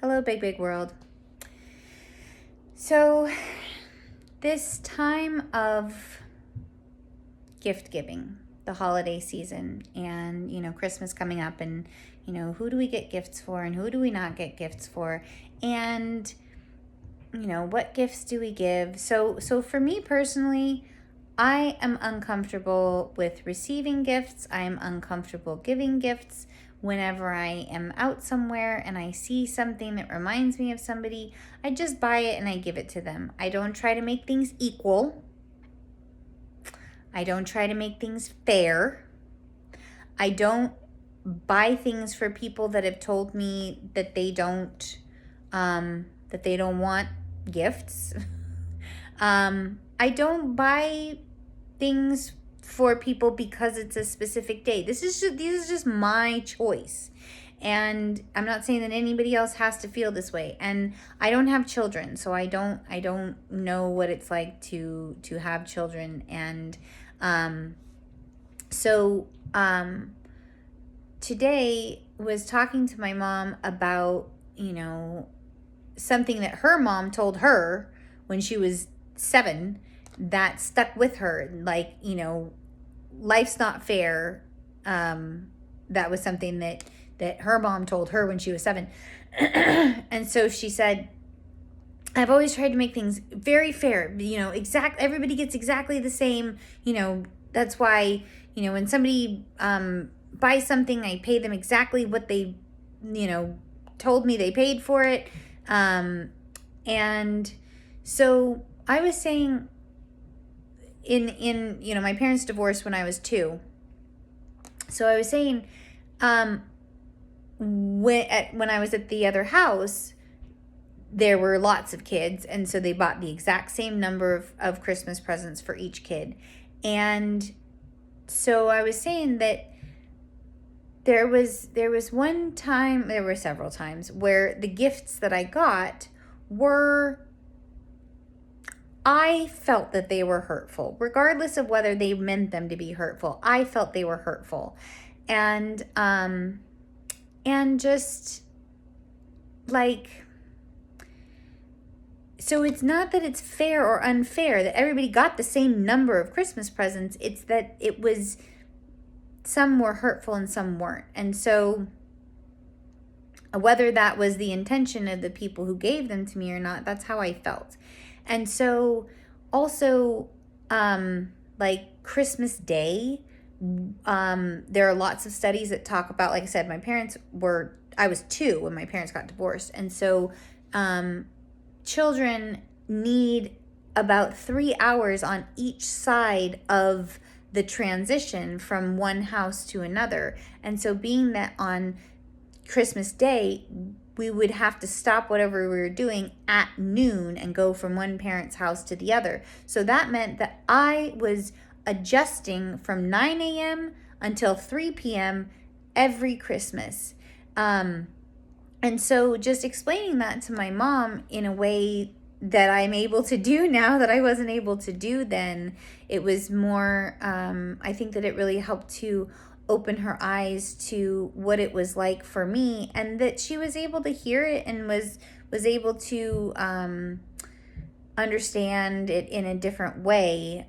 Hello, big, big world. So, this time of gift giving, the holiday season, and, Christmas coming up, and, who do we get gifts for and who do we not get gifts for? And, what gifts do we give? So for me personally, I am uncomfortable with receiving gifts. I am uncomfortable giving gifts. Whenever I am out somewhere and I see something that reminds me of somebody, I just buy it and I give it to them. I don't try to make things equal. I don't try to make things fair. I don't buy things for people that have told me that they don't want gifts. I don't buy things for people because it's a specific day. This is just my choice. And I'm not saying that anybody else has to feel this way. And I don't have children, so I don't know what it's like to have children. And today was talking to my mom about, something that her mom told her when she was 7 that stuck with her. Like, life's not fair. That was something that her mom told her when she was 7. And so she said, I've always tried to make things very fair, everybody gets exactly the same, that's why, when somebody buys something, I pay them exactly what they, told me they paid for it. And so I was saying, in my parents divorced when I was 2. So I was saying, when I was at the other house, there were lots of kids, and so they bought the exact same number of Christmas presents for each kid. And so I was saying that there was one time, there were several times, where the gifts that I got I felt that they were hurtful, regardless of whether they meant them to be hurtful. I felt they were hurtful. And just like, so it's not that it's fair or unfair that everybody got the same number of Christmas presents. It's that some were hurtful and some weren't. And so whether that was the intention of the people who gave them to me or not, that's how I felt. And so also, like Christmas Day, there are lots of studies that talk about, like I said, I was 2 when my parents got divorced. And so children need about 3 hours on each side of the transition from one house to another. And so being that on Christmas Day, we would have to stop whatever we were doing at noon and go from one parent's house to the other. So that meant that I was adjusting from 9 a.m. until 3 p.m. every Christmas. And so just explaining that to my mom in a way that I'm able to do now that I wasn't able to do then, it was more, I think that it really helped to open her eyes to what it was like for me, and that she was able to hear it and was able to understand it in a different way.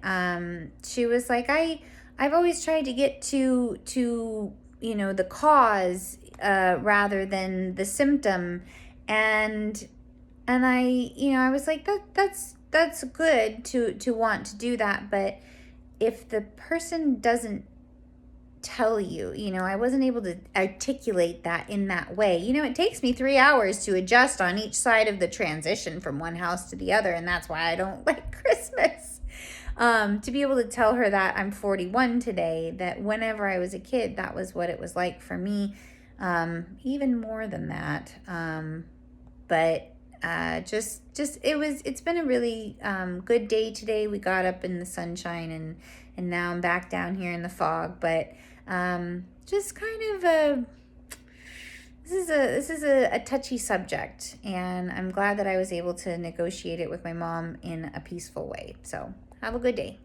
She was like, I've always tried to get to the cause rather than the symptom. And I was like, that's good to want to do that, but if the person doesn't tell you, I wasn't able to articulate that in that way. It takes me 3 hours to adjust on each side of the transition from one house to the other, and that's why I don't like Christmas. To be able to tell her that I'm 41 today, that whenever I was a kid, that was what it was like for me, even more than that. But it's been a really good day today. We got up in the sunshine, and now I'm back down here in the fog. But just kind of this is a touchy subject, and I'm glad that I was able to negotiate it with my mom in a peaceful way. So have a good day.